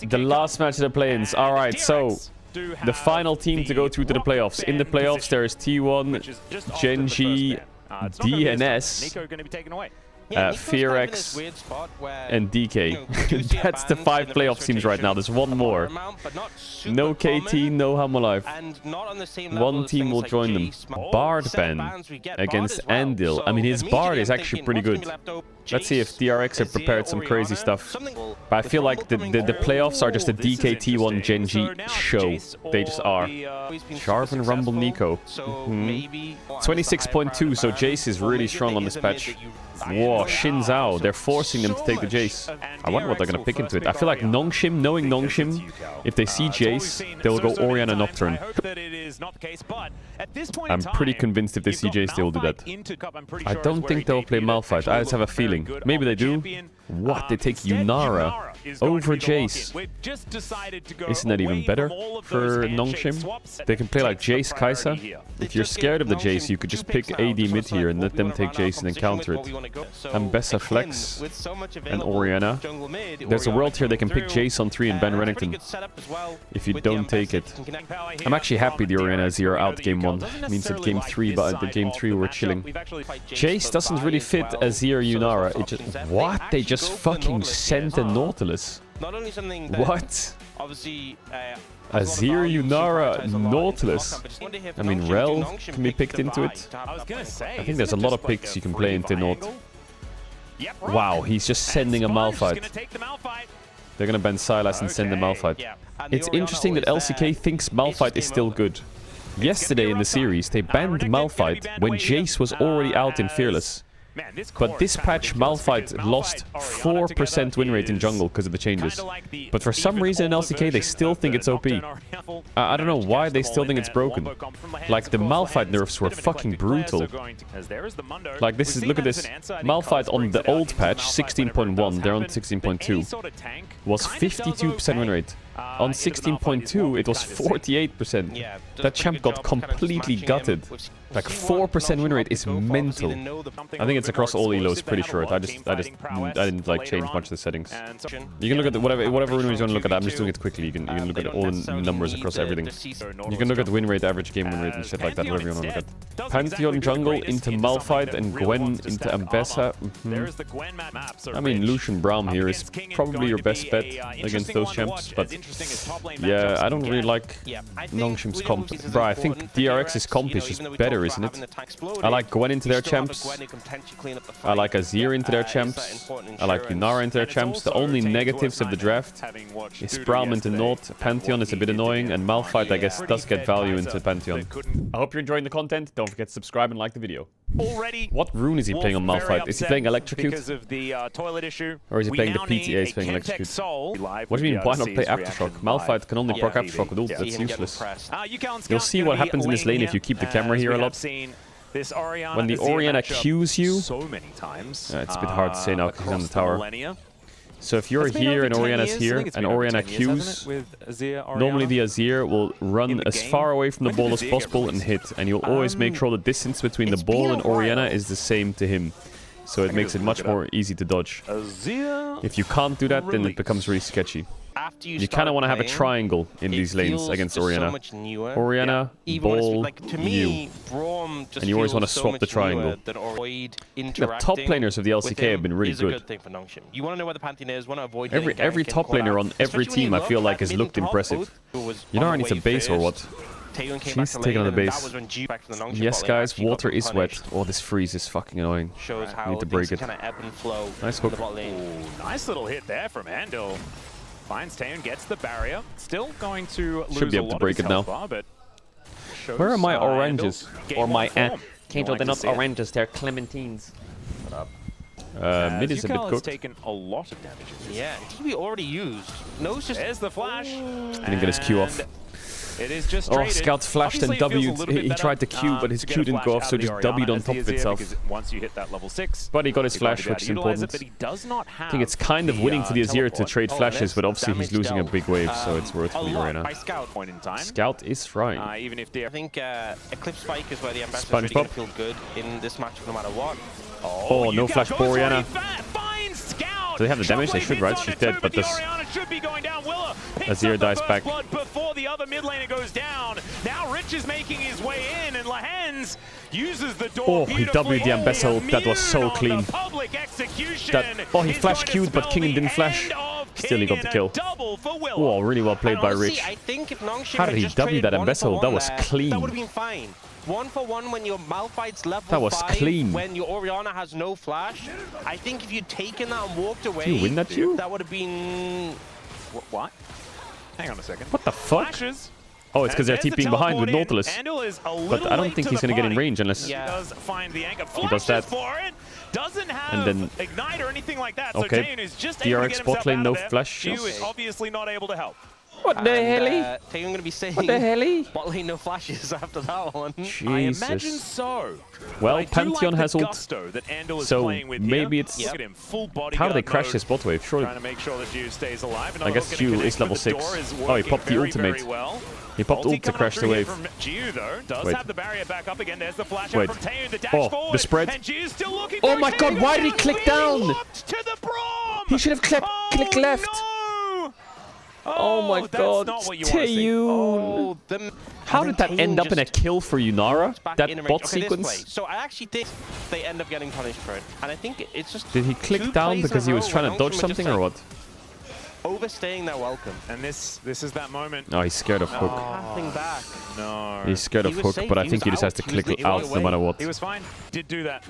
The last match of the play-ins. Alright, so the final team to go through to the playoffs. In the playoffs, there is T1, Genji, DNS, Fearex, and DK. That's the 5 playoff teams right now. There's one more. No KT, no Hamalive. One team will join them. Bard ban against Andil. I mean, his Bard is actually pretty good. Let's see if DRX have prepared some crazy stuff. But I feel like the playoffs are just a DKT1 Genji show. They just are. Jarvan, Rumble, Nico. 26.2, so Jace is really strong on this patch. Whoa, Xin Zhao. They're forcing them to take the Jace. I wonder what they're going to pick into it. I feel like Nongshim, knowing Nongshim, if they see Jace, they will go Orianna Nocturne. I'm pretty convinced if they see Jace, they will do that. I don't think they'll play Malphite. I just have a feeling. Maybe they do. What? They take Yunara over Jace. Isn't that even better for Nongshim? They can play like Jace Kai'Sa. If you're scared of the Jace, you could just pick AD mid here and let them take Jace and then counter it. Ambessa Flex and Orianna. There's a world here they can pick Jace on 3 and ban Renekton if you don't take it. I'm actually happy the Orianna 0 out game 1. It means that game 3, but at the game 3 we're chilling. Jace doesn't really fit Azir Yunara. It just, what? They just fucking sent a Nautilus. What? Azir Yunara Nautilus. I mean, Rel can be picked into it. I think there's a lot of picks you can play into Naut. Wow, he's just sending a Malphite. They're gonna ban Sylas and send a Malphite. It's interesting that LCK thinks Malphite is still good. Yesterday in the series, they banned Malphite when Jace was already out in Fearless. But this patch, Malphite lost 4% win rate in jungle because of the changes. But for some reason in LCK, they still think it's OP. I don't know why they still think it's broken. Like, the Malphite nerfs were fucking brutal. Like, this is, look at this. Malphite on the old patch, 16.1, they're on 16.2, was 52% win rate. On 16.2, it was 48%. That champ got completely gutted. Like, 4% win rate is mental. I think it's across all elos, pretty sure. I didn't like change much of the settings. You can look at the, whatever win rate you want to look at. I'm just doing it quickly. You can look at all the numbers across everything. You can look at the win rate, average game win rate, and shit like that. Whatever you want to look at. Pantheon jungle into Malphite and Gwen into Ambessa. I mean, Lucian Braum here is probably your best bet against those champs, but yeah, I don't really like Nongshim's comp. Bro, I think DRX's comp is just better, isn't it? I like Gwen into their champs. I like Azir into their champs. I like Yunara into their champs. The only negatives of the draft is Braum into Naut. Pantheon is a bit annoying, and Malphite, I guess, does get value into Pantheon. I hope you're enjoying the content. Don't forget to subscribe and like the video. What rune is he playing on Malphite? Is he playing Electrocute? Or is he playing the PTA is playing Electrocute? What do you mean, why not play Aftershock? Malphite can only proc Aftershock with ult, that's useless. You'll see what happens in this lane if you keep the camera here a lot. When the Orianna Qs you, it's a bit hard to say now because he's on the tower. So if you're here and Orianna's here and Orianna Qs, normally the Azir will run as far away from the ball as possible and hit, and you'll always make sure the distance between the ball and Orianna is the same to him. So it makes it much more easy to dodge. If you can't do that, then it becomes really sketchy. You kind of want to have a triangle in these lanes against Orianna. Orianna, ball, you. And you always want to swap the triangle. The top laners of the LCK have been really good. Every top laner on every team I feel like has looked impressive. Yunara needs a base or what? She needs to take it on the base. Yes, guys, water is wet. Oh, this freeze is fucking annoying. I need to break it. Nice hook. Nice little hit there from Andil. Finds Taeyeon, gets the barrier. Still going to lose should be able to break it now. Where are my oranges? Or my Caedrel, they're not oranges, they're clementines. Mid is a bit cooked. Taken a lot of damage. Yeah, TB already used. No's just... There's the flash. Didn't get his Q off. It is just oh, Scout flashed and W'd. He tried to Q, but his Q didn't go off, so just W'd on top of itself. Once you hit that level 6, but he got his flash, which is important. I think it's kind of winning for the Azir to trade flashes, but obviously he's losing a big wave, so it's worth for the Orianna. Scout is frying. Even if I think Eclipse Spike is where the Ambassador's really going to feel good in this match no matter what. Oh, no flash for Orianna. Do they have the damage? They should, right? She's dead, but this Pantheon should be going down. Willa picks Azir up the dies first back. blood before the other mid laner goes down. Now Rich is making his way in, and Lahens uses the door Oh, he W'd the Ambessa ult. That was so clean. Oh, he flashed Q'd, but King didn't flash. Still, he got the kill. Oh, really well played by Rich. I think if Nongshim How did he W that Ambessa ult? That was clean. That would have been fine. 1-for-1 when your Malphite's level that was 5, clean. when your Orianna has no flash. I think if you'd taken that and walked away, Did you win that Q? That would have been... What? Hang on a second. What the fuck? Flashes. Oh, it's because they're TPing behind with Nautilus. But I don't think he's going to get in range unless he does find the anchor. he does that. For it. Doesn't have and then Ignite or anything like that. Okay, so Taeun is just DRX bot lane, no flash. Q is obviously not able to help. What the hell? Taeun going to be saying, what the hell? Bot lane no flashes after that one. Jesus. I imagine so. Well, Pantheon like has ult, so maybe it's... Look at him, full body how do they crash this bot wave? Surely. Trying to make sure that Ju stays alive. I guess Ju is level 6. Oh, he popped the ultimate. He popped ult to crash the wave. Ju, though, does have the barrier back up again. There's the flash Wait. out from Taeun, the dash oh, the spread. And Ju's still looking oh my god, why did he click down? To the Braum. He should have clicked left. No. Oh my god, Taeun! Oh, how did that end up in a kill for you, Nara? That bot sequence? So I actually think they end up getting punished for it. And I think it's just... Did he click down because he was trying to dodge something or what? Overstaying their welcome. And this is that moment. Oh, he's scared of Hook. Nothing back. No. He's scared of Hook, but I think he just has to click out no matter what. He was fine. Did do that.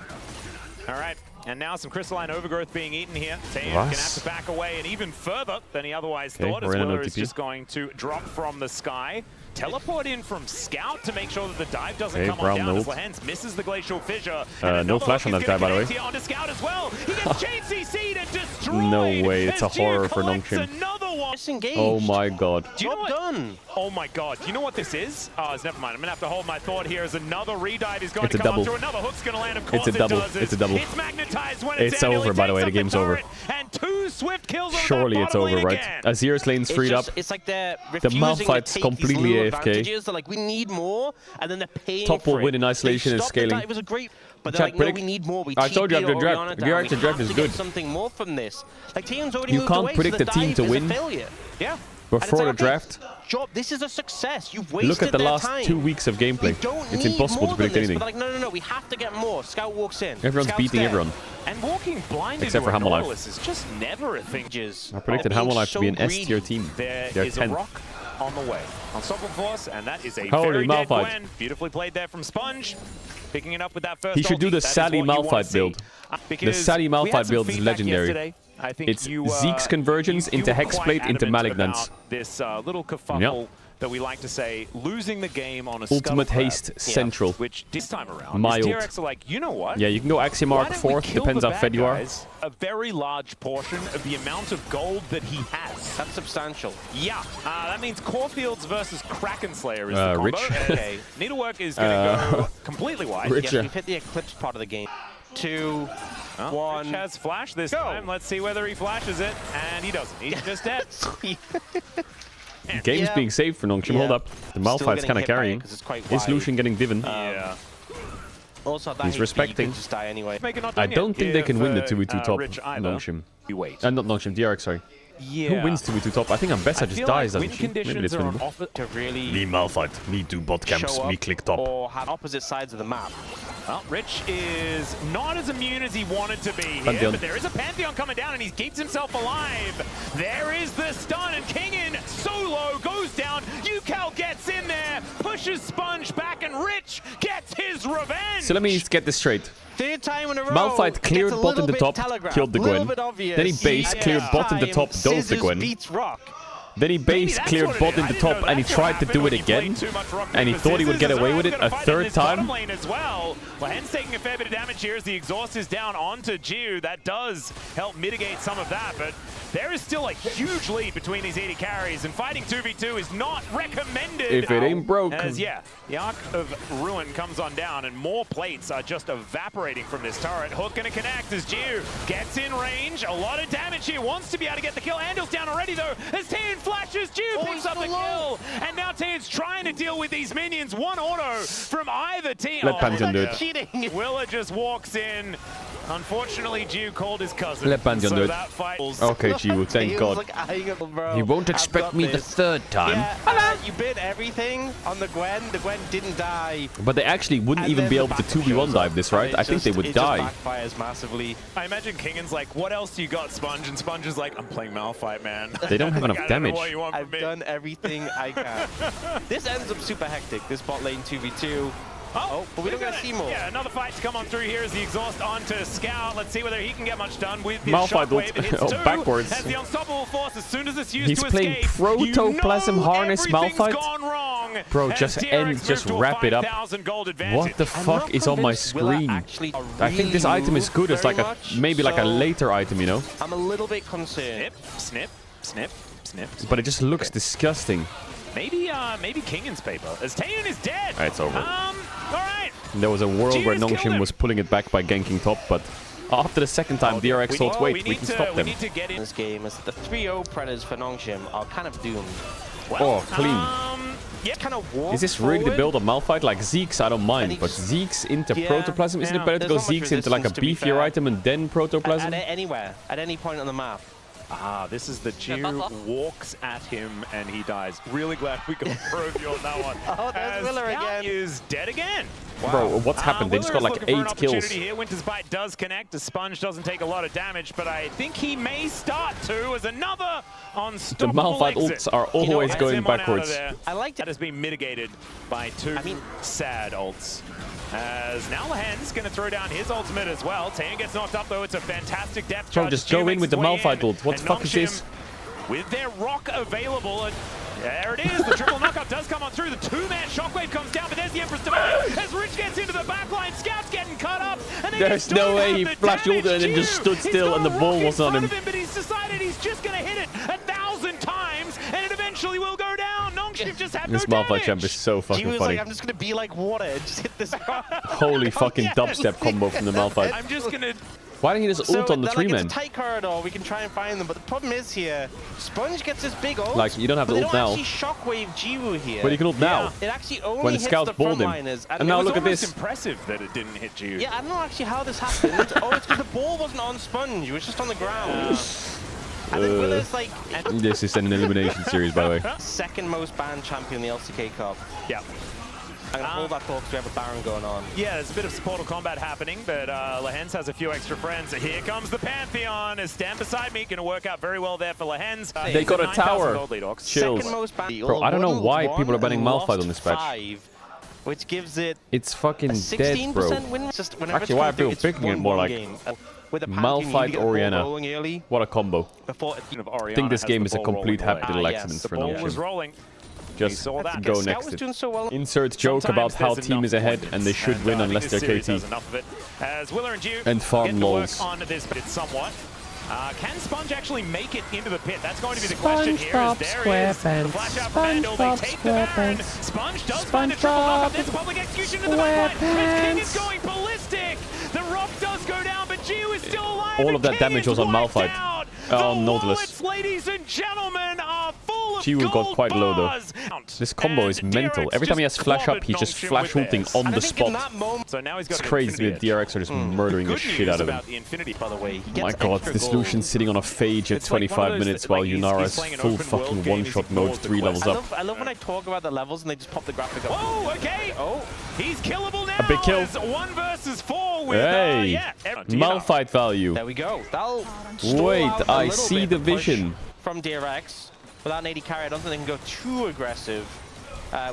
All right. And now some crystalline overgrowth being eaten here. Taeun gonna have to back away and even further than he otherwise thought, as Willer is just going to drop from the sky. Teleport in from Scout to make sure that the dive doesn't come on down as Lahens misses the glacial fissure. No flash on that guy, by the way. Onto Scout as well. He gets chain CC'd and destroyed. No way, it's a horror for Nongshim. Oh my god. Do you know what? Oh my god. Do you know what this is? Oh, never mind. I'm gonna have to hold my thought here as another redive is going to come up through. Another hook's gonna land. Of course it's a double. It's a double. It's magnetized when it's over, by the way. The game's over. And 2 swift kills on surely it's over, right? Azir's lane's freed up. It's like they're the Malphite's completely AFK. They're like, we need more, and then they're paying Top will for win in isolation and scaling. It was a great, but they're like, no, we need more. I told you after the draft. The actual draft is good. Something more from this. Like Taeun's already you can't predict the team to win. Yeah. Before the draft. Job, this is a success. You've wasted look at the last 2 weeks of gameplay. It's impossible to predict anything. But like, no, we have to get more. Scout walks in. Everyone's beating everyone. And walking blind except for Hammerlife. Is just never a thing. I predicted Hammerlife to be an S tier team. They're is 10th. A rock on the way. Unstoppable Force, and that is a holy very dead Malphite. Gwen. Beautifully played there from Sponge. Picking it up with that first he should do the Sally Malphite build. The Sally Malphite build is legendary. I think it's Zeke's conversions into Hexblade into Malignance. This little kerfuffle that we like to say, losing the game on a ultimate haste central. Which this time around, my ult. DRX are like, you know what? Yeah, you can go Axiomark 4th, depends how fed you are. A very large portion of the amount of gold that he has. That's substantial. Yeah, that means Caulfields versus Kraken Slayer is the combo. Rich. Okay, Needlework is going to go completely wide. Yes, we've hit the Eclipse part of the game. 2, 1. Rich has flash this time. Let's see whether he flashes it, and he doesn't. He's just dead. Game's being saved for Nongshim. Hold up. The Malphite's kind of carrying. Is Lucian getting Diven? Yeah. Also, he's respecting. Just die anyway. I don't think they can win the 2v2 top. Nongshim. Not Nongshim, DRX, sorry. Yeah. Who wins 2v2 top? I think Ambessa just dies, doesn't she? Maybe it's winnable. To really me Malphite, me do bot camps, me click top. Or have opposite sides of the map. Well, Rich is not as immune as he wanted to be here, but there is a Pantheon coming down and he keeps himself alive. There is the stun and Kingin solo goes down. Yukal gets in there, pushes Sponge back, and Rich gets his revenge. So let me get this straight. 3rd time in a row. Malphite cleared bot in the top, killed the Gwen. Then he base cleared bot in the top, dove the Gwen. Then he base cleared bot in the top and he tried to do it again. And he thought he would get away with it a 3rd time. Lahens taking a fair bit of damage here as the exhaust is down onto Ju. That does help mitigate some of that, but there is still a huge lead between these 80 carries, and fighting 2v2 is not recommended. If it ain't broke. As, yeah, the Arc of Ruin comes on down, and more plates are just evaporating from this turret. Hook gonna connect as Ju gets in range. A lot of damage here, wants to be able to get the kill. Andel's down already, though, as Taeun flashes. Ju picks up got the kill. And now Taeyeon's trying to deal with these minions. One auto from either team. Let Pantheon do it. Cheating. Willa just walks in. Unfortunately, Jiu called his cousin. Let Pantheon do it. Okay, Jiu, thank God. Like, he won't expect me the third time. Yeah, you bid everything on the Gwen. The Gwen didn't die. But they actually wouldn't even be able to 2v1 dive this, right? I think they would die. It just backfires massively. I imagine Kingan's like, what else do you got, Sponge? And Sponge is like, I'm playing Malphite, man. They don't have enough damage. I've done everything I can. This ends up super hectic. This bot lane 2v2. Oh, but we don't get to see more. Yeah, another fight to come on through here as the exhaust onto Scout. Let's see whether he can get much done with the Malphite backwards. As the unstoppable force, as soon as it's used He's to playing escape, Protoplasm Harness Malphite. Gone wrong. Bro, just wrap it up. What the fuck is on my screen? I think this item is good as like maybe like a later item, you know? I'm a little bit concerned. Snip, snip, snip, snip. But it just looks disgusting. Maybe Kingan's paper. As Taeyeon is dead. It's over. Alright. There was a world where Nongshim was pulling it back by ganking top, but after the second time, DRX thought, wait, we can stop them. We need to get in this game as the 3-0 Predators for Nongshim are kind of doomed. Well, clean. Yeah, kind of is this really the build of Malphite? Like Zeke's, I don't mind, but Zeke's into Protoplasm, isn't it better to go Zeke's into like a beefier item and then Protoplasm? Anywhere, at any point on the map. This is the Jiu walks at him and he dies. Really glad we got Provy on that one. There's Willer again. Is dead again. Wow. Bro, what's happened? They just got like 8 kills. Here. Winter's Bite does connect. The Sponge doesn't take a lot of damage, but I think he may start to as another unstoppable The Malphite ults are always going backwards. I like that has been mitigated by 2 sad ults. As now Lahen's going to throw down his ultimate as well. Taeyeon gets knocked up though. It's a fantastic depth charge. Bro, just go in with the Malphite ult. What the fuck is this? With their rock available. There it is. The triple knockup does come on through. The 2-man shockwave comes down, but there's the Empress Divine. As Rich gets into the backline, Scout's getting cut up. And there's no way he flashed ulted and then just stood still and the ball was on him. But he's decided he's just going to hit it 1,000 times and it eventually will go down. Nongshim just had this no Malphite champ is so fucking funny. Like, I'm just going to be like water and just hit this. Holy fucking dubstep combo from the Malphite. I'm just going to... Why didn't he just ult on the 3-man? It's a tight corridor. We can try and find them, but the problem is here, Sponge gets this big ult. Like, you don't have to ult now. They don't actually shockwave Jiu here. But you can ult now. It actually only when hits Scout the balled him. frontliners. And now look at this. It's impressive that it didn't hit Jiu. Yeah, I don't know actually how this happened. It's because the ball wasn't on Sponge. It was just on the ground. And then Willer's like... This is an elimination series, by the way. Second most banned champion in the LCK Cup. Yeah. I'm going to hold that thought because we have a Baron going on. Yeah, there's a bit of supportal combat happening, but Lahen's has a few extra friends. Here comes the Pantheon. Is stand beside me. Going to work out very well there for Lahen's. They got a tower. Chills. Bro, I don't know why people are banning Malphite on this patch. Which gives it... It's fucking dead, bro. Actually, why are people picking it more like... Malphite Orianna. What a combo. I think this game is a complete happy little accident for Nongshim. Just go next. Insert joke about how team is ahead and they should win unless they're KT. And farm lols. Can Sponge actually make it into the pit? That's going to be the question here. As there is the flash out from Handle. They take the Baron. Sponge does find a triple knockup. There's a public execution in the backline. As King is going ballistic. The rock does go down, but Jiu is still alive. All of that damage was on Malphite. On Nautilus. Ladies and gentlemen, are full of Jiu got quite low though. This combo is mental. Every time he has flash up, he's just flash ulting on the spot. It's crazy that DRX are just murdering the shit out of him. Oh my god, this Lucian's sitting on a phage at 25 minutes while Yunara's full fucking one-shot mode 3 levels up. I love when I talk about the levels and they just pop the graphic up. Oh, okay. Oh, he's killable now. A big kill. 1 versus 4 with, hey, Malphite value. There we go. Wait, I see the vision. From DRX. Without an AD carry, I don't think they can go too aggressive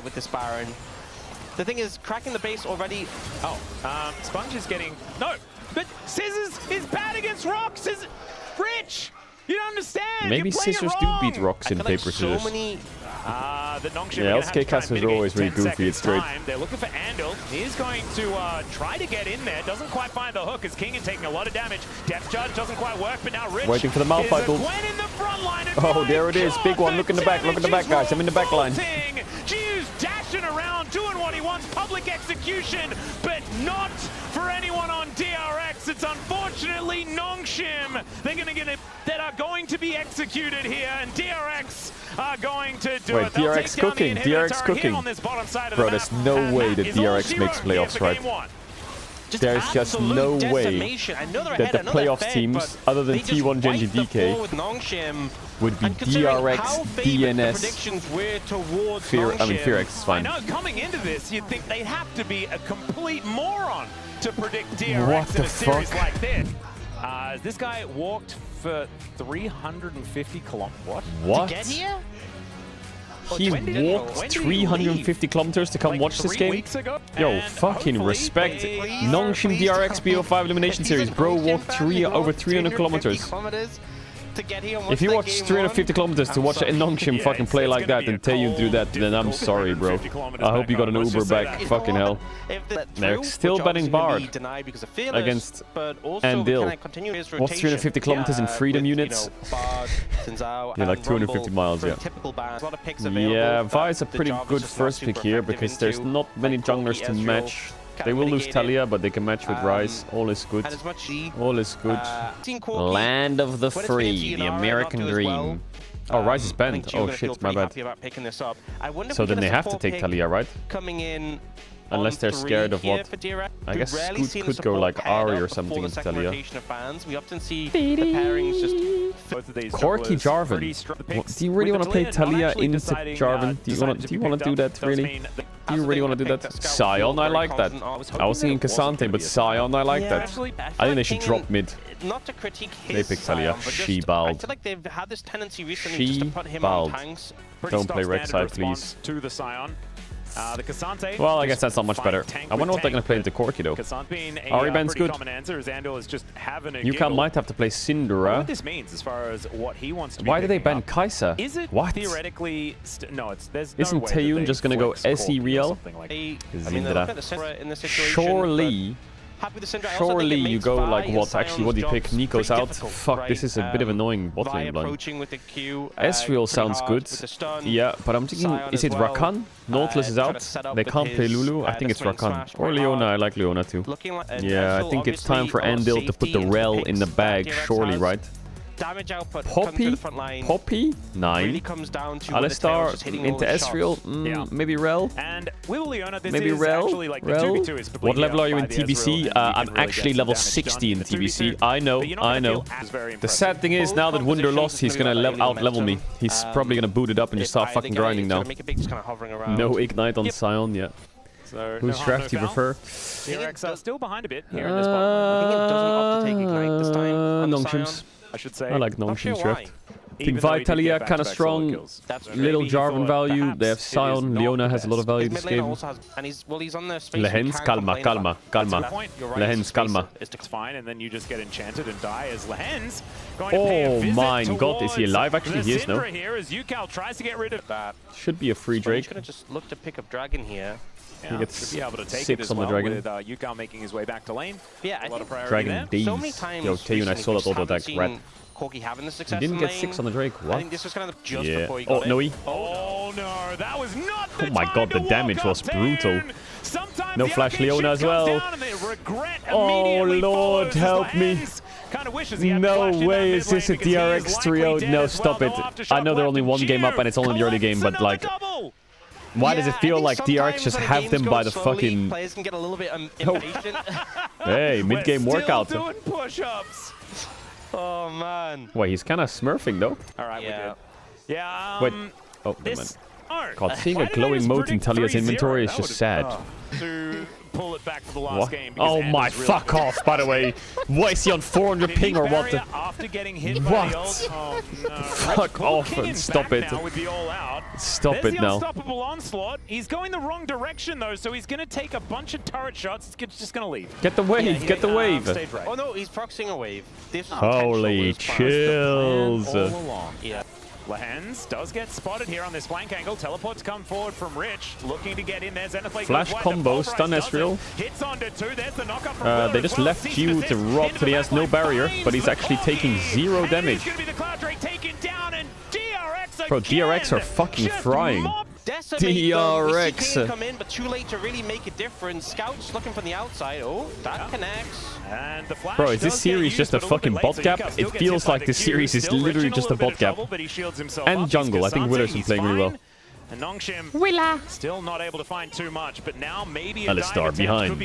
with this Baron. The thing is, cracking the base already... Oh, Sponge is getting... No, but Scissors is bad against Rock. Scissors... Rich! You don't understand. Maybe Scissors do beat Rocks in paper scissors. So many... yeah, LCK casters are always really goofy. It's great. They're looking for Andal. He's going to try to get in there. Doesn't quite find the hook as King is taking a lot of damage. Depth charge doesn't quite work, but now Rich waiting for the Malphite ult. Oh, there it is. Big one. Look in the back. Look in the back, guys. I'm in the back line. Jiu's dashing around, doing what he wants. Public execution, but not for anyone on DRX. It's unfortunately Nongshim. They're going to get it. That are going to be executed here, and DRX are going to do Wait, it. They'll DRX take down cooking, the DRX inhibitor cooking. here on this bottom side of Bro, the there's map, no and way that is all DRX zero makes here playoffs, for right? game one. There's just no way that the playoffs teams, other than T1 Genji DK, would be DRX, DNS, Fear X is fine. I know, coming into this, you'd think they'd have to be a complete moron to predict DRX What in the a series fuck? like this. This guy walked for 350 kilometers. What? To get here? He walked 350 kilometers to come watch this game? Yo, fucking respect. Nongshim DRX BO5 Elimination Series. Bro walked over 300 kilometers. If you watch 350 kilometers to watch a Nongshim fucking play like that and Taeyun do that, then I'm sorry, bro. I hope you got an Uber back. Fucking hell. They're still banning Bard against Andil. What's 350 kilometers in freedom units? Yeah, like 250 miles, yeah. Yeah, Vi's a pretty good first pick here because there's not many junglers to match. They will lose Talia, but they can match with Ryze. All is good. All is good. Land of the free, the American dream. Oh, Ryze is banned. Oh shit, my bad. So then they have to take Talia, right? Unless they're scared of what? I guess Scoot could go like Ari or something into Talia. Corky Jarvan. Do you really want to play Talia into Jarvan? Do you want to do that, really? Do you really want to do that? Sion, I like that. I was thinking Cassante, but Sion, I like that. I think they should drop mid. Not to critique his They picked Talia. She-bald. I feel like they've had this tendency recently just to put him on tanks. Don't play Rek'Sai, please. To the Sion. The Cassante. Well, I guess that's not much better. I wonder what they're going to play into Corky, though. Ari Band's good. Yukon might have to play Syndra. What this means as far as what he wants to be. Why do they ban Kai'Sa? Is it what? Theoretically no, there's Isn't no Taeyun just going to go SE Real? Syndra. Surely you go like what? Actually, what do you pick? Nico's out. Fuck, this is a bit of annoying bot lane blind. Ezreal sounds good. Yeah, but I'm thinking, is it Rakan? Nautilus is out. They can't play Lulu. I think it's Rakan. Or Leona. I like Leona too. Yeah, I think it's time for Andil to put the Rel in the bag, surely, right? Poppy? 9. Alistar into Ezreal? Maybe Rel? Maybe Rel? What level are you in TBC? I'm actually level 60 in TBC. I know. The sad thing is, now that Wunder lost, he's gonna out-level me. He's probably gonna boot it up and just start fucking grinding now. No Ignite on Sion yet. So whose draft do you prefer? DRX are still behind a bit here in this bottom. I think it doesn't opt to take Ignite this time on Nongshim's. I should say. I like Nongshim's draft. I think Vi Talia kind of strong. Little Jarvan value. They have Sion. Leona has a lot of value this game. Lehens, calma. Lehens, calma. It's fine, and then you just get enchanted and die as Lehens. Oh my god, is he alive actually? He is, no? Should be a free Drake. Gonna just look to pick up Dragon here. He gets 6 on the Dragon. With Yukao making his way back to lane. Yeah, a lot of priority Dragon D's. So many times Yo, Taeyun, I saw that auto attack. Rat. Corky having the success He didn't get 6 on the Drake. What? I think this was kind of just before he got Oh, no, Oh no, that was not the Oh my god, the damage was brutal. No Flash Leona as well. Oh lord, help me. No way is this a DRX trio. No, stop it. I know they're only 1 game up and it's only the early game, but like... Why does it feel like DRX just have them by the fucking... Players can get a little bit impatient. Hey, mid-game workout. Doing push-ups. Oh man. Wait, he's kind of smurfing though. Alright, yeah. Yeah, wait. Oh, never mind. God, seeing a glowing moat in Talia's inventory is just sad. To pull it back for the last game. Oh my, fuck off, by the way. What, is he on 400 ping or what? After getting hit what? By the ult. Oh, no. Fuck off and stop it. Stop it now. Unstoppable onslaught. He's going the wrong direction though, so he's going to take a bunch of turret shots. It's just going to leave. Get the wave, get the wave. Right. Oh no, he's proxying a wave. This Holy chills. All along. Yeah. Lehens does get spotted here on this flank angle. Teleports come forward from Rich, looking to get in there. Xenoblade Flash combo, stun Ezreal. Hits onto 2. There's the knock up from they just left Q to rot, but he has no barrier, but he's actually taking 0 damage. Bro, DRX are fucking frying. DRX. We see Kane come in, but too late to really make a difference. Scouts looking from the outside. Oh, that connects. And the flash. Bro, is this series just a fucking bot gap? It feels like this series is literally just a bot gap. And jungle. I think Willer's been playing really well. And Nongshim Willa still not able to find too much, but now maybe Alistar behind.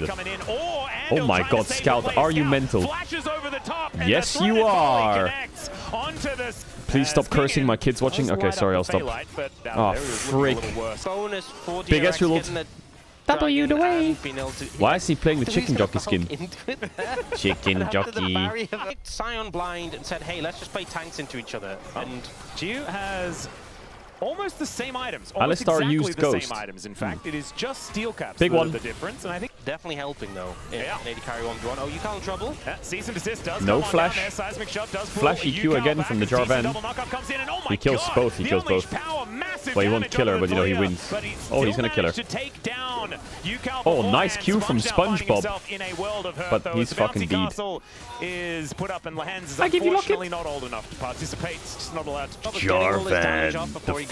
Oh my god, Scout, are you mental? Yes, you are. Please stop cursing, my kids watching. Okay, sorry, I'll stop. Oh, frick. Big S reload. W the way. Why is he playing the chicken jockey skin? Chicken jockey. Sion blind and said, hey, let's just play tanks into each other. And Gio has almost the same items. Alistar exactly used the Ghost. same items. In fact, it is just steel caps. Big one. The difference, and I think definitely helping though. Lady carry 1v1. Oh, you can't trouble. Cease and desist does no flash. Flash EQ again from the Jarvan. He kills both. He kills both. Well, he won't kill her, but you know he wins. Oh, he's gonna kill her. Oh, nice Q from SpongeBob. But he's fucking deed. Is put up and Lehens is I give you unfortunately not old enough to participate. Just not allowed to. Jarvan the 4th.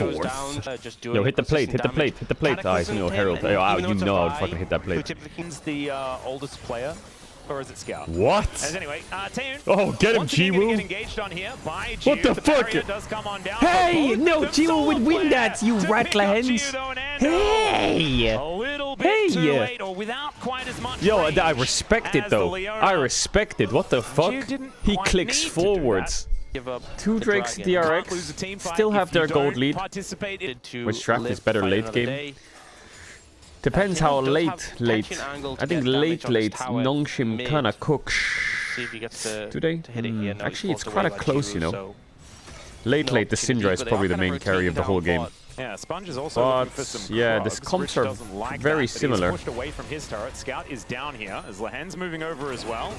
Yo, hit the plate, hit the plate, hit the plate. Ah, he's no Herald. Oh, you know I would fucking hit that plate. He's the oldest player. Or is it Scout? What? As anyway, oh, get him, Jiwoo. What the fuck? Hey, no, Jiwoo would win that, you rat Lehens. Hey! A little bit too late, or without quite as much Yo, I respect it though. I respect it. What the fuck? He clicks forwards. 2 Drakes DRX still have their gold lead. Which draft is better late game? Depends how late. I think late Nongshim kinda cooks. Do they? Actually, it's quite a close, you know. Late the Syndra is probably the main carry of the whole game. Yeah, Sponge is also looking for some this comps are very similar. Pushed away from his turret. Scout is down here as Lehen's moving over as well.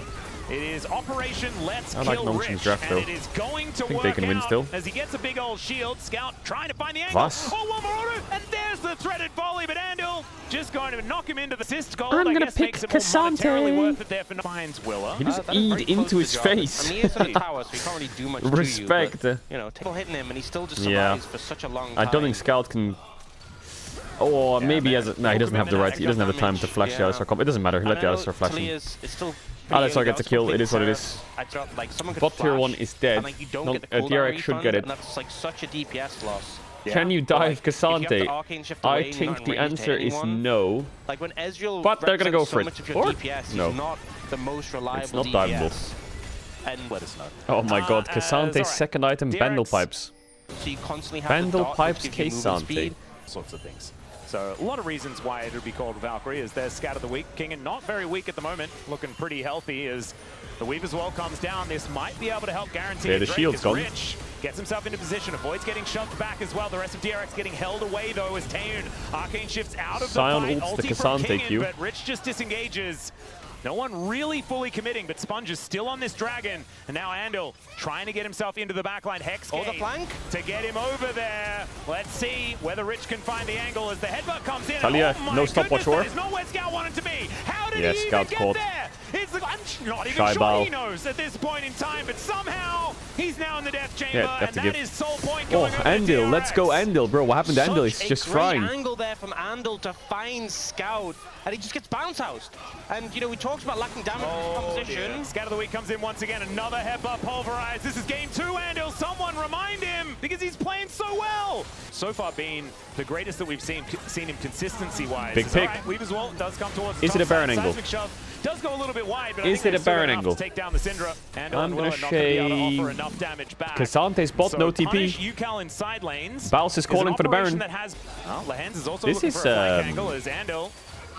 It is Operation Let's Kill Rich, and it is going to work they can win still. As he gets a big old shield. Scout trying to find the angle. Vas. Oh, one more auto, and there's the threaded volley, but Andil just going to knock him into the assist goal. I'm gonna pick Cassante. Finds Willa. He just eat into his face. I mean, he is on the tower, so he can't really do much Respect. To you, but, you know, people hitting him, and he still just survives for such a long time. I don't think Scout can. Oh, maybe he has a. No, he doesn't have the right. He doesn't have the time to flash the Alistar comp. It doesn't matter. Let the Alistar flash him. Alistar gets a kill. It is what it is. Bot tier 1 is dead. DRX should get it. That's like such a DPS loss. Can you dive Cassante? I think the answer is no. Like when Ezreal but they're gonna go for it. Or no, not the most reliable. It's not diveable. And let us know. Oh my god, Cassante's second item, Bandle Pipes. So you constantly have Bandle Pipes Cassante. Sorts of things. So a lot of reasons why it would be called Valkyrie is their Scat of the Week. King not very weak at the moment, looking pretty healthy as the Weaver's Well comes down. This might be able to help guarantee the shield's gone. Rich gets himself into position, avoids getting shoved back as well. The rest of DRX getting held away though as Taeun. Arcane shifts out of the fight. Ults the Cassante Q. But Rich just disengages. No one really fully committing, but Sponge is still on this dragon. And now Andil trying to get himself into the backline. Hex the flank to get him over there. Let's see whether Rich can find the angle as the headbutt comes in. Talia, no stopwatch war. That is not where Scout wanted to be. How did he Scout even get there? I'm not even sure he knows at this point in time, but somehow he's now in the death chamber, and that is sole point going over Andil, let's go Andil, bro. What happened to Andil? He's just frying. Angle there from Andil to find Scout, and he just gets bounce housed. And you know, we talked about lacking damage composition. Scout of the Week comes in once again. Another headbutt pulverized. This is game 2, Andil. Someone remind him because he's playing so well. So far, been the greatest that we've seen him consistency-wise. Big pick. Right, Weaver's Wall does come towards the Is it a Baron angle? Does go a little bit wide, but is it a Baron angle? Take down the Syndra. I'm gonna shade Cassante's bot, no TP. UCal in side lanes. Baus is calling for the Baron.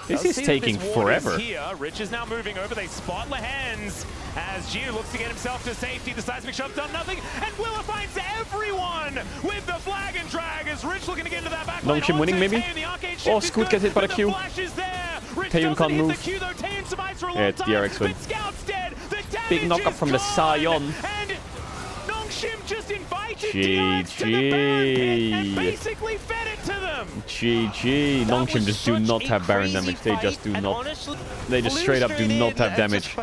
This is taking forever. Here. Rich is now moving over. They spot Lehens as Gio looks to get himself to safety. The seismic shove done nothing, and Willa finds everyone with the flag and drag as Rich looking to get into that back line. Nongshim winning maybe? Oh, Scoot gets hit by the Q. Taeun can't move. Yeah, it's DRX win. Big knockup from the Sion. Nongshim just invited GG. and basically fed it to them. GG. Nongshim just do not have Baron damage. They just do not. They just straight up do not have damage.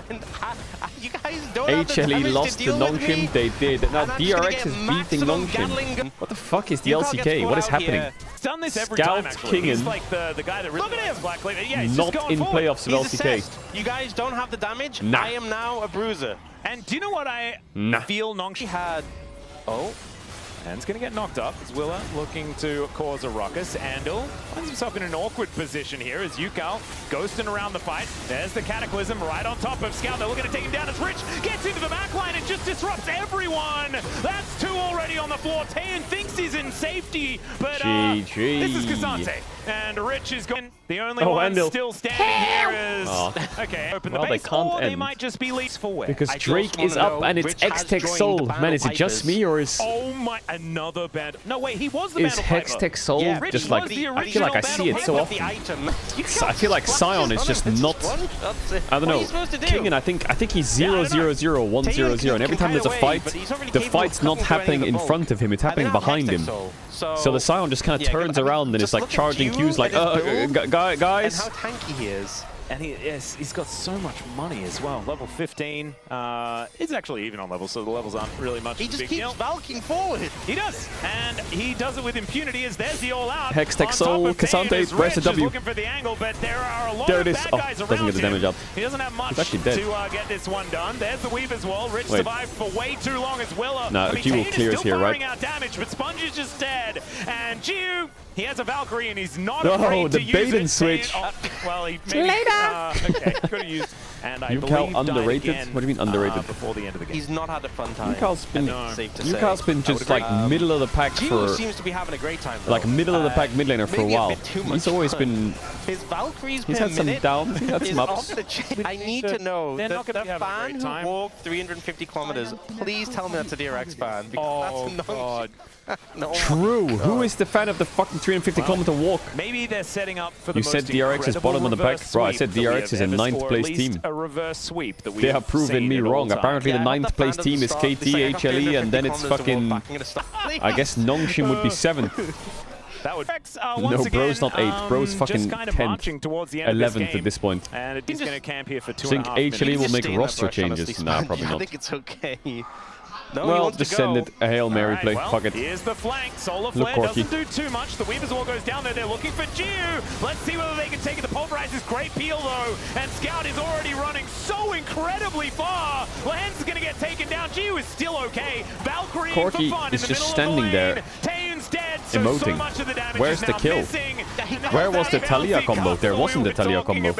HLE lost to Nongshim. They did. Now DRX is beating Nongshim. What the fuck is the LCK? What is happening? done this every Scout time, actually. Kingen. He's like the guy that really likes Black Cleaver. Yeah, he's Not just going in forward. playoffs of He's LCK. assessed. You guys don't have the damage. Nah. I am now a bruiser. And do you know what I feel Nongshi had? Oh. And it's going to get knocked up. It's Willa looking to cause a ruckus. Andal finds himself in an awkward position here as Yukal ghosting around the fight. There's the Cataclysm right on top of Scout. They're looking to take him down as Rich gets into the backline and just disrupts everyone. That's 2 already on the floor. Taeyan thinks he's in safety, but this is Kazante. And Rich is going. The only one Andal. still standing here is... Okay, open the base, they can't or they end. might just be leads for where? Because Drake is up and it's Hextech Soul. Man, is it just me or is... Oh my, another band. No, wait, he was the Is Hextech Soul just like... I feel like I see it so often. I feel like Sion is just not... I don't know. Kingen, I think he's 0-0-0, 1-0-0, and every time there's a fight, the fight's not happening in front of him, it's happening behind him. So the Sion just kind of turns around and is like charging Qs like, guys. And how tanky he is. And he's got so much money as well. Level 15. It's actually even on level, so the levels aren't really much. He just keeps valking forward. He does. And he does it with impunity as there's the all-out. Hextech Soul, Kazante, press the W. Looking for the angle, but there are a lot there of it is. bad guys around doesn't get the damage up. He doesn't have much actually dead. to get this one done. There's the Weaver's Wall. Rich survived for way too long as Willa. No, Jiu clears here, right? Out damage, but Sponge is just dead. And Jiu, he has a Valkyrie and he's not afraid to use it. Oh, the bait and switch. Well, he maybe, okay, could have used. And I believe underrated? What do you mean underrated? Before the end of the game. He's not had a fun time. Yukal's been just like middle of the pack for... seems to be having a great time though. Like middle of the pack mid laner for a while. He's always been... His Valkyries He's had some downs, he's had some ups. I need to know that the fan who walked 350 kilometers, please tell me that's a DRX fan. Because that's God. No. True. Who is the fan of the fucking 350 kilometer walk? Maybe they're setting up for the You said DRX is bottom of the pack? Bro, I said DRX is a 9th place team. A reverse sweep that they have proven me wrong. Apparently the 9th place team is KT, HLE, and then it's fucking... I guess Nongshim would be 7th. That would no, bro's not 8. Bro's fucking 10th, 11th at this point. And he's going to camp here for 2.5 minutes. I think HLE will make roster changes. Nah, probably not. I think it's okay. No, well, just send it a Hail Mary play. Well, fuck it. Here's the flank. Solar Flare doesn't do too much. The Weaver's Wall goes down there. They're looking for Jiu. Let's see whether they can take it. The Pulverize is great peel, though. And Scout is already running so incredibly far. Lance is going to get taken down. Jiu is still okay. Valkyrie Corki for fun is in the just middle standing of the there, lane. Taeyan's dead, so emoting. much of the damage Where's is the now kill? missing. Where was the Talia combo? There wasn't the Talia combo.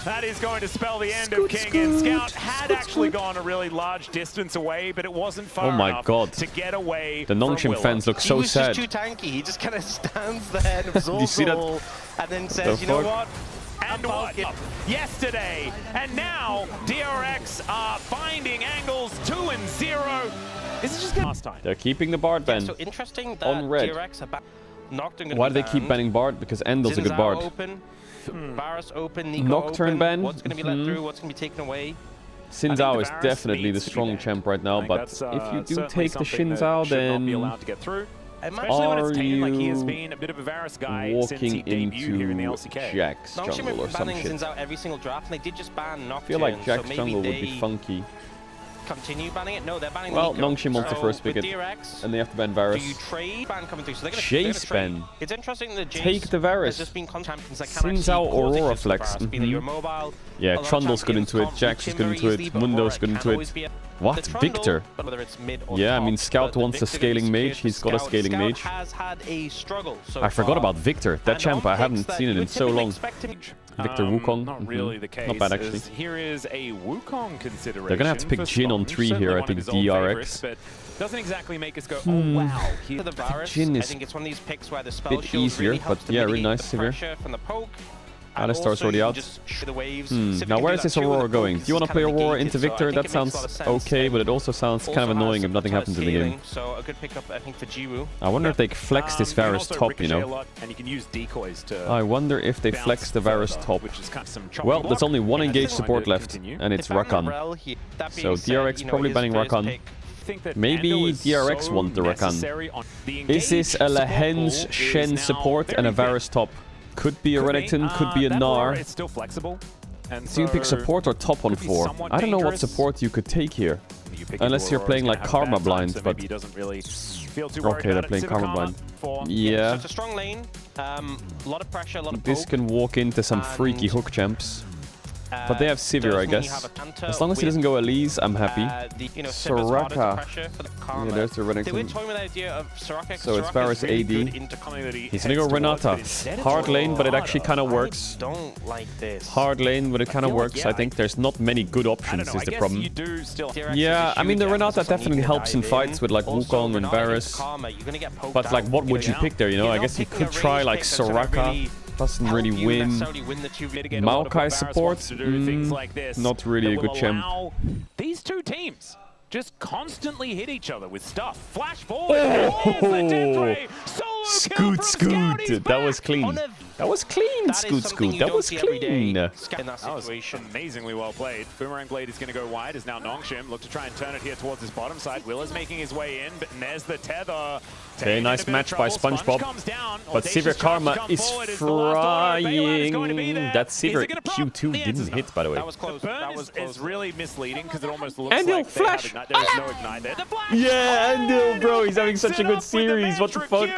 That is going to spell the end of King. And Scout had actually gone a really large distance away, but it wasn't far enough to get away. The Nongshim fans look so sad. He was just too tanky. He just kind of stands there and absorbs it all, and then says, you know what? And what? Yesterday. And now DRX are finding angles 2 and 0. This is just last time. They're keeping the Bard ban. So interesting that on red. DRX are Nocturne. Why do they keep banning Bard? Because Endel's a good Bard. Open. Varus open, Nico Nocturne open. ban. What's going to be let through? What's going to be taken away? Xin Zhao is definitely the strong champ right now, but if you do take the Xin Zhao, then especially when it's Taeyan, like he has been a bit of a Varus guy since he debuted here in the LCK. Jack's jungle or some shit. Xin Zhao every single draft, and they did just ban Nocturne. I feel like Jack's jungle would be funky. Continue banning it? No, they're banning well, Nico. Nongshim wants the first pick, and they have to ban Varus. Do you trade ban coming through? So they're Jace ban. It's interesting that Jace take the Varus. has just been champions that Xin Zhao Aurora Flex. Yeah, Trundle's good into it, Jax is good into it, Mundo's good into it. What? Victor? Yeah, I mean, Scout wants a scaling mage, he's got a scaling mage. I forgot about Victor, that champ, I haven't seen it in so long. Victor Wukong. Not really the case. Not bad, actually. Here is a Wukong consideration. They're gonna have to pick Jhin on 3 here, I think, DRX. But doesn't exactly make us go, oh wow. For the Varus, Jhin is I think it's one of these picks where the spell bit easier, but yeah, really nice Severe. From the poke. Alistar's already out. Now where is this Aurora going? Do you want to play Aurora into Victor? That sounds okay, but it also sounds kind of annoying if nothing happens in the game. So a good pickup, I think, for Jiwoo. I wonder if they flex this Varus top, you know. And you can use decoys to I wonder if they flex the Varus top. Well, there's only one engaged support left, and it's Rakan. So DRX probably banning Rakan. Maybe DRX want the Rakan. Is this a Lehens Shen support and a Varus top? Could be a Renekton, could be a Gnar. It's still flexible. So you pick support or top on 4? I don't know what support you could take here. Unless you're playing like Karma Blind, but feel too worried Okay, they're about playing it. Karma Blind. So Yeah. it's a strong lane. A lot of pressure, a lot of This poke. can walk into some freaky hook champs. But they have Sivir, I guess. As long as he doesn't go Elise, I'm happy. Soraka. Yeah, there's the Renekton. They were toying with the idea of Soraka. So it's Varus AD. He's gonna go Renata. Hard lane, but it actually kind of works. I don't like this. Hard lane, but it kind of works. I think there's not many good options is the problem. Yeah, I mean the Renata definitely helps in fights with like Wukong and Varus. But like what would you pick there, you know? I guess you could try like Soraka. Doesn't really win. Maokai support? Not really a good champ. These two teams just constantly hit each other with stuff. Flash forward. Oh, Scoot. That was clean. That was clean, Scoot. That was clean. That was amazingly well played. Boomerang Blade is going to go wide as now Nongshim look to try and turn it here towards his bottom side. Will is making his way in, but there's the tether. Okay, nice match by SpongeBob. But Sivir Karma is frying. That Sivir Q2 didn't hit, by the way. That was close. That is really misleading because it almost looks Andil, like flash! there is no ignite there. Yeah, Andil, bro, he's having such a good series. What the fuck?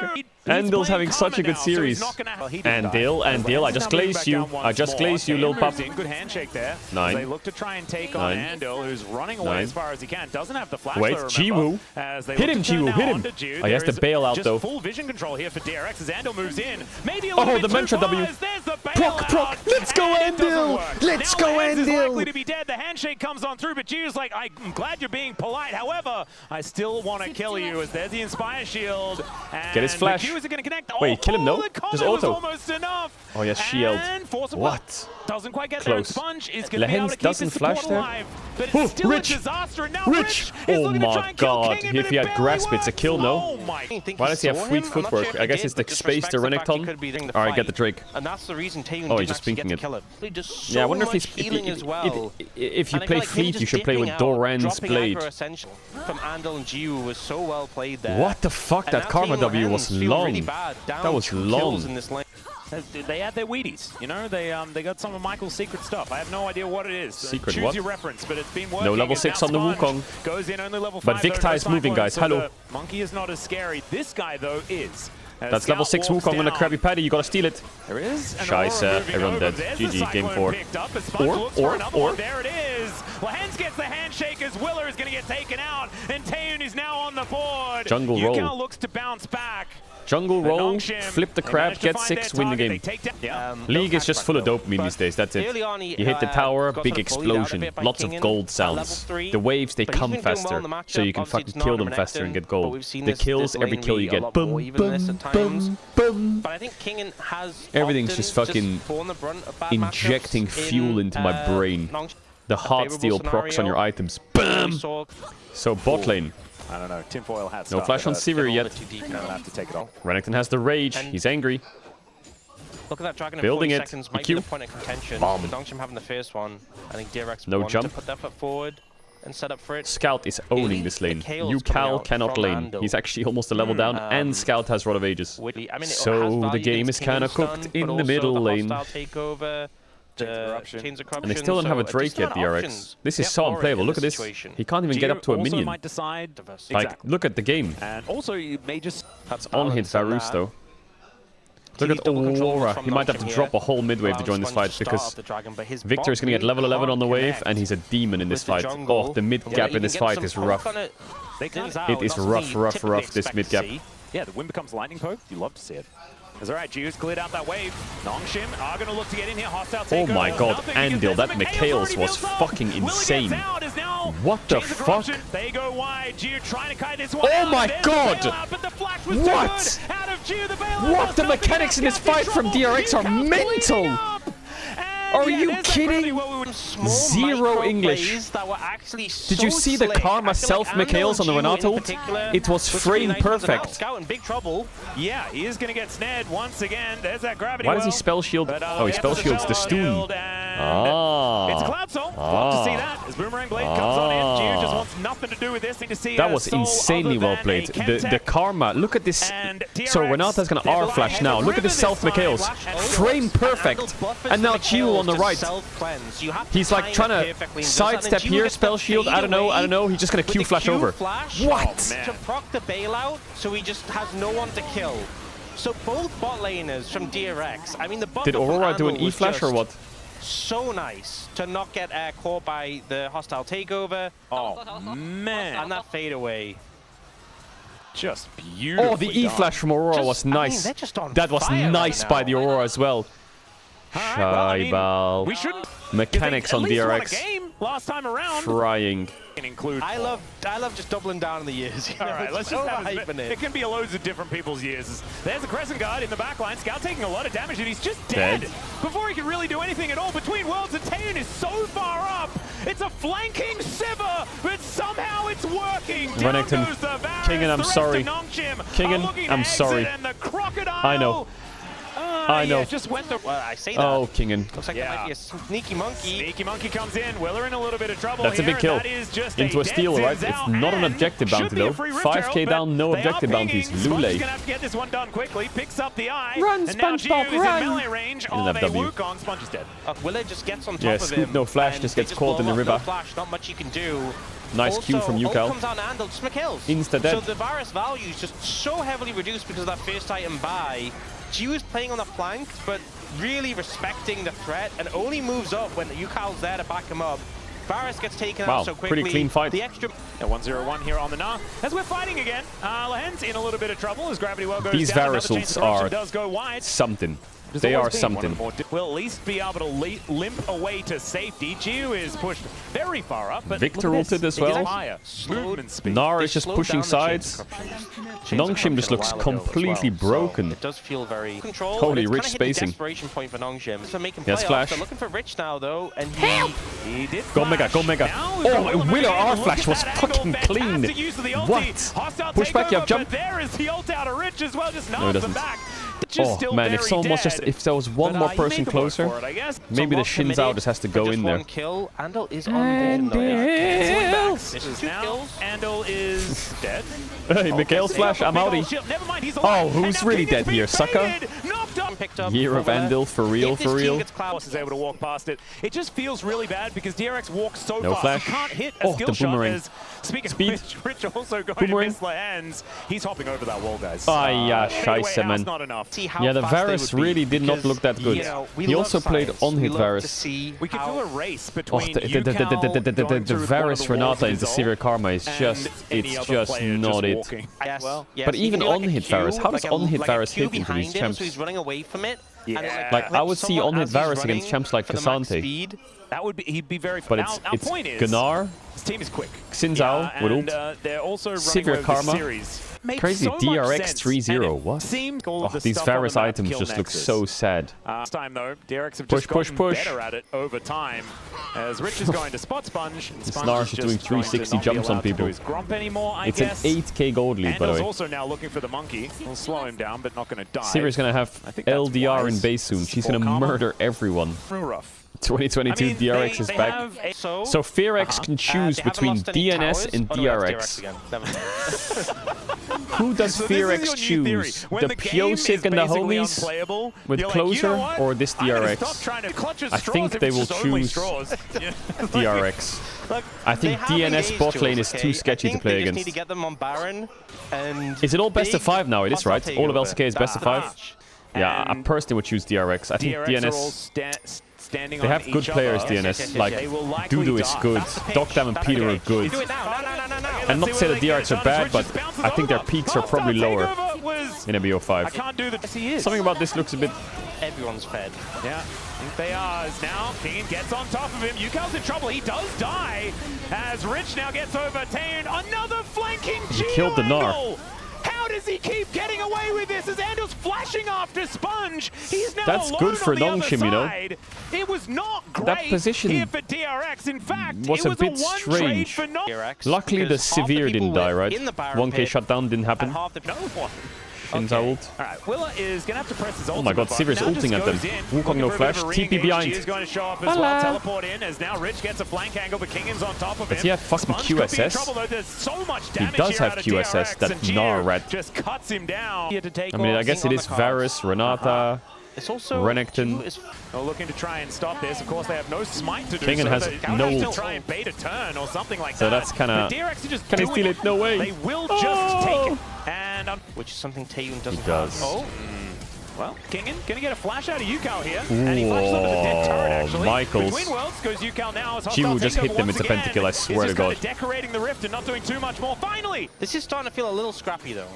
Andil's having such a good series. Andil, I just glazed you. Lil Pup. Good handshake there. 9. They look to try and take on Andil, who's running away as far as he can. Doesn't have the flash. Wait, Jiwoo. Hit him, Jiwoo, hit him. Oh, he has to bail out, though. Full vision control here for DRX as Andil moves in. Maybe a the Mantra W. Proc. Let's go, Andil. Let's go, Andil. Likely to be dead. The handshake comes on through, but Jiwoo's like, I'm glad you're being polite. However, I still want to kill you as there's the Inspire Shield. Get his flash. Is going to connect. Wait, kill him, no? Just auto. Almost enough. Oh, yes, shield. What? Doesn't quite get close. there. Sponge is going to be able to keep doesn't his support flash there. alive, but it's still Rich. a disaster. And now Rich. Oh my god. If he had grasp, it's a kill, no? Oh my. Why does he have fleet footwork? I guess it's the space to Renekton. Alright, get the Drake. And that's the reason Taeyun Oh, he's just pinking it. Yeah, I wonder if he's if you play fleet, you should play with Doran's blade. From Andil and Jiwoo was so well played there. What the fuck? That Karma W was long. That was long. They had their Wheaties, you know. They got some of Michael's secret stuff. I have no idea what it is. Secret Choose what? your reference, but it's been working. No level 6 on the Wukong. Goes in only level 5. But Victa is moving, guys. Hello. Monkey is not as scary. This guy though is. That's level 6 Wukong on a Krabby Patty. You gotta steal it. There is. Scheiße. Everyone dead. GG. Game 4. Or. There it is. Lehens gets the handshake as Willer is going to get taken out, and Taeyun is now on the board. Jungle roll. Yukao looks to bounce back. Jungle roll, flip the crab, get 6, win the game. League is just full of dopamine these days, that's it. You hit the tower, big explosion, lots of gold sounds. The waves, they come faster, so you can fucking kill them faster and get gold. The kills, every kill you get, boom, boom, boom, boom. Everything's just fucking injecting fuel into my brain. The hard steel procs on your items, BAM! So bot lane. I don't know. Tinfoil hat. No flash on Sivir yet. Have to take it off. Renekton has the rage. He's angry. Look at that dragon in Building 40 it. seconds. Might EQ. be the point of contention. Bomb. With Nongshim having the first one. I think DRX No wanted jump. to put their foot forward and set up for it. Scout is owning this lane. Yukao cannot lane. He's actually almost a level down, and Scout has Rod of Ages. So the game is kind of cooked in the middle lane. And they still don't have a Drake yet, DRX. This is so unplayable. Look at this. He can't even get up to a minion. Like, look at the game. And also, you may just... That's on-hit Varus, though. Look at Aurora. He might have to drop a whole mid-wave to join this fight, because Victor is going to get level 11 on the wave, and he's a demon in this fight. Oh, the mid-gap in this fight is rough. It is rough, this mid-gap. Yeah, the win becomes lightning poke. You love to see it. That's all right, Jiwoo's cleared out that wave. Nongshim are going to look to get in here. Hostile takeover. Oh my god, Andil, that Mikhail's was fucking insane. What the fuck? They go wide. Jiwoo trying to kite this one. Oh my god! What? What? The mechanics in this fight from DRX are mental! Are you kidding? Zero English. Did you see the Karma self-Mikhails on the Renata ult? It was frame perfect. Scout in big trouble. Yeah, he is going to get snared once again. There's that gravity. Why does he spell shield? Oh, he spell shields the stun. It's Cloud Soul. Love to see that. As Boomerang Blade comes on in, Jiwoo just wants nothing to do with this. To see that was insanely well played. The Karma, look at this. So Renata's going to R flash now. Look at this self-Mikhails. Frame perfect. And now Jiwoo on the right. He's like trying to sidestep here, spell shield. I don't know. He's just gonna Q flash over. What? To proc the bailout, so he just has no one to kill. So both bot laners from DRX. I mean, the bot. Did Aurora do an E flash or what? So nice to not get caught by the hostile takeover. Oh man! And that fade away. Just beautiful. Oh, the E flash from Aurora was nice. That was nice by the Aurora as well. Shaibal. We shouldn't. Mechanics on DRX. Last time around. Trying. I love just doubling down on the years. All right, let's just have it can be loads of different people's years. There's a Crescent Guard in the backline. Scout taking a lot of damage, and he's just dead before he can really do anything at all. Between Worlds and Taeyeon is so far up. It's a flanking Sivir, but somehow it's working. Renekton. Kingen, I'm sorry. Kingen, I'm sorry. I know. I know. Yeah, just went the. Well, I say that. Oh, Kingen. Looks like that might be a sneaky monkey. Sneaky monkey comes in. Willer in a little bit of trouble. That's here, a big kill. That is just into a steal, right? It's not an objective bounty though. 5k down, no objective bounties. Lule. He's gonna have to get this one done quickly. Picks up the eye. Run, SpongeBob, run! In melee range of a Wukong. Sponge is dead. Willer just gets on top of him. Scoop no flash, just gets caught in the river. No flash, not much you can do. Nice Q from Yukal. Comes on Andal, just kills. Insta dead. So the Varus value is just so heavily reduced because of that first item buy. G is playing on the flank, but really respecting the threat and only moves up when Yukal's there to back him up. Varus gets taken out so quickly. Pretty clean fight. The extra 1-0-1 here on the Gnar. As we're fighting again, Lahen's in a little bit of trouble as Gravity Well goes These down. Varus ults are something. They are something. We'll at least be able to limp away to safety. Jiu is pushed very far up, but Victor ulted as well. Movement speed. Gnar is just pushing sides. Nongshim just looks completely broken. It does feel very controlled. Totally rich spacing. Desperation point for Nongshim. So making yes, flash. They're looking for Rich now though, and he did. Go mega, go mega. Oh, Willer R flash was fucking clean. What? Push back, you have jump. There is the ult out of Rich as well, just knocks him back. Oh man, if someone was if there was one more person closer, maybe the Shin Zhao just has to go in there. Kill. Andal is on vision. This is now. Andal is dead. Hey, Mikhail's flash, I'm outie. Oh, who's really dead here? Sucker? Year of Andal, for real, for real. Is able to walk past it. It just feels really bad because DRX walks so no fast. Flash. He can't hit a skill shot. As, speaking Speed. of which, Rich also going to miss Lahen's. He's hopping over that wall, guys. Ah, yeah, scheiße, man. Not enough. Yeah, the Varus really did not look that good. He also played on-hit Varus. We could do a race between the Varus Renata in the Sivir Karma is just, it's just not it. But even on-hit Varus, how does on-hit Varus hit into these champs? So he's running away from it. Yeah. Like, I would see on-hit Varus against champs like Cassante. That would be, he'd be very. But it's Gnar, his team is quick. Xin Zhao with ult. They're also Sivir Karma. Crazy DRX 3-0. What? Oh, these Varus items just look so sad. This time though, DRX have just gotten better at it over time. As Rich is going to spot Sponge. Snarf is doing 360 jumps on people. It's an 8k gold lead, by the way. Also now looking for the monkey. We'll slow him down, but not going to die. Sivir's going to have LDR in base soon. She's going to murder everyone. Real rough. 2022 DRX is back. So Fearx can choose between DNS and DRX. Who does Fearx choose? The Pyosik and the homies with Closer or this DRX? I think they will choose DRX. I think DNS bot lane is too sketchy to play against. Is it all best of 5 now? It is, right? All of LCK is best of 5? Yeah, I personally would choose DRX. I think DNS... They have good players, DNS. Like, Dudu is good. Dokdam and Peter are good. And not to say that DRX are bad, but I think their peaks are probably lower in a BO5. Something about this looks a bit... Everyone's fed. Yeah, I think they are. Now, King gets on top of him. Yukal's in trouble. He does die. As Rich now gets over Taeyeon. Another flanking Geo He killed the Gnar. How does he keep getting away with this as Andal's flashing after Sponge? He's now That's good for Nongshim, you know. It was not great that position here for DRX. In fact, was a bit strange. Luckily, the Severe didn't die, right? 1k shutdown didn't happen. Shinza ult. Alright, Willa is going to have to press his ult. Oh my god, Sivir's ulting at them. Wukong no flash, TP behind. Is going to show up as well, teleport in as now Rich gets a flank angle, but Kingan's on top of him. Does he have fucking QSS? He does have QSS, that Gnar rat. Just cuts him down. I mean, I guess it is Varus, Renata, It's also Renekton. Looking to try and stop this. Of course, they have no smite to do. Kingen has no ult. Try and bait a turn or something like So that. that's kind of. Can he steal it? No way. They will just take it. And which is something Taeyun doesn't He does. have. Oh. Well, Kingen gonna get a flash out of Yukao here, and he flashes onto the dead turret actually. Michaels. Between worlds goes Yukao now. Jiwoo just hit them with the pentakill, I swear to God. Decorating the rift and not doing too much more. Finally, this is starting to feel a little scrappy though.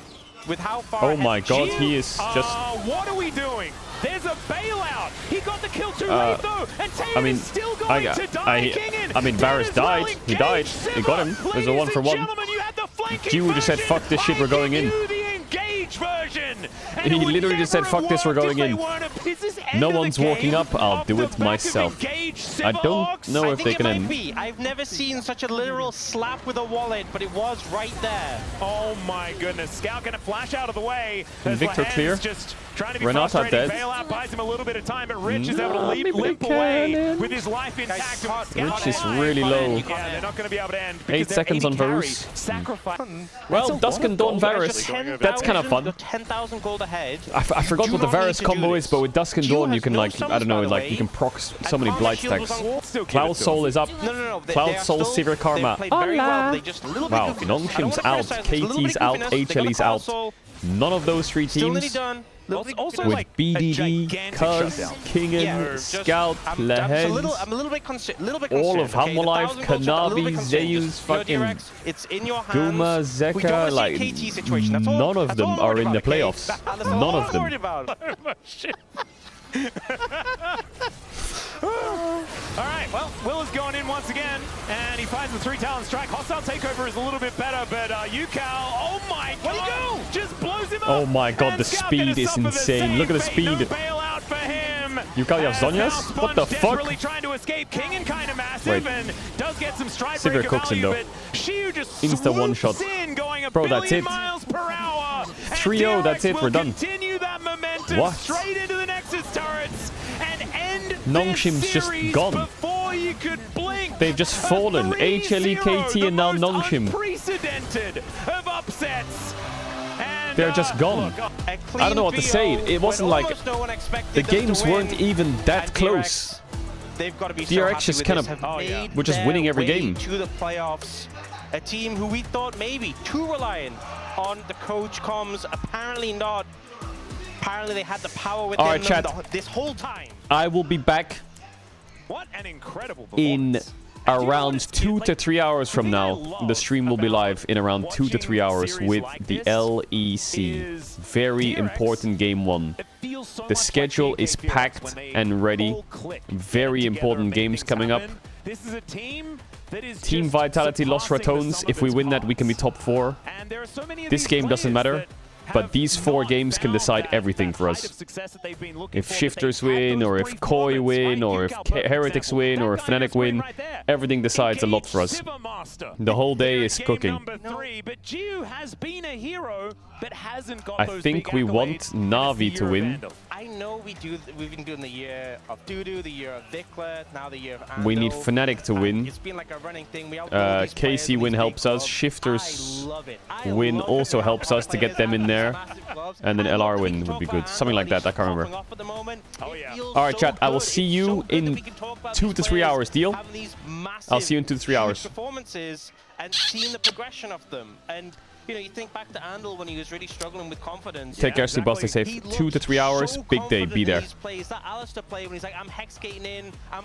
With how far. Oh my God, he is just. What are we doing? There's a bailout. He got the kill too late though, and Taeyun is still going to die. Kingen. I mean, Varus died. He died. He got him. There's a 1-for-1. Jiwoo just said, "Fuck this shit, we're going in." Version. He literally just said, "Fuck this, we're going in." No one's walking up. I'll do it myself. I don't know if they can end. I've never seen such a literal slap with a wallet, but it was right there. Oh my goodness! Scout gonna flash out of the way. Victor clear. Just trying to be Renata dead. Bailout buys him a little bit of time, but Rich is able to limp away with his life intact. Rich is really low. Yeah, they're not going to be able to end. 8 seconds on Varus. Well, Dusk and Dawn Varus. That's kind of fun. 10,000 gold ahead. I forgot what the Varus combo is, but with Dusk and Dawn you can like, I don't know, like you can proc so many blight stacks. Cloud Soul is up. No. Cloud Soul, Severe Karma. Wow, Nongshim's out, KT's out, HLE's out. None of those 3 teams with BDD, Cuz, Kingen, Scout, Lehens, all of Hamolive, Kanabi, Zeus, fucking Guma, Zeka, like none of them are in the playoffs. None of them. Alright, well, Will is going in once again, and he finds the 3 talent strike. Hostile takeover is a little bit better, but Yukao, oh my God, where'd he go? Just blows him up. Oh my God, the speed is insane. Look at the speed. Bailout for him. Yukao, you have Zhonya's? What the fuck? Really trying to escape. Kingen kind of massive and does get some strike Severe breaker cooks him value, though. but Shiu just Insta one-shot. Bro, that's it. 3-0, that's it, we're done. What? Straight into the Nexus turrets and end Nongshim's just gone. Before you could blink. They've just fallen. HLE, KT, and now Nongshim. Unprecedented of upsets. And, they're just gone. I don't know what to say. It wasn't like the games weren't even that close. They've got to be DRX just kind of we're just winning every game. To the playoffs, a team who we thought maybe too reliant on the coach comms, apparently not. Apparently they had the power within them this whole time. I will be back what an incredible in around 2 to 3 hours from now. The stream will be live in around 2 to 3 hours with the LEC. Very important game 1. The schedule is packed and ready. Very important games coming up. Team Vitality lost Ratones. If we win that, we can be top 4. This game doesn't matter. But these 4 games can decide everything for us. If Shifters win, or if Koi win, or if Heretics win, or if Fnatic win, everything decides a lot for us. The whole day is cooking. I think we want Na'Vi to win. I know we do. We've been doing the year of Dudu, the year of Vikla, now the year of Ando. We need Fnatic to win. It's been like a running thing. KC win helps us. Shifters win also helps us to get them in there. And then LR win would be good. Something like that, I can't remember. Alright chat, I will see you in 2 to 3 hours, deal? I'll see you in 2 to 3 hours. Performances and seeing the progression of them. And you know, you think back to Andal when he was really struggling with confidence. Take care, Sleep, stay safe. 2 to 3 hours, big day, be there. That Alistair play when he's like, I'm hex gating in, I'm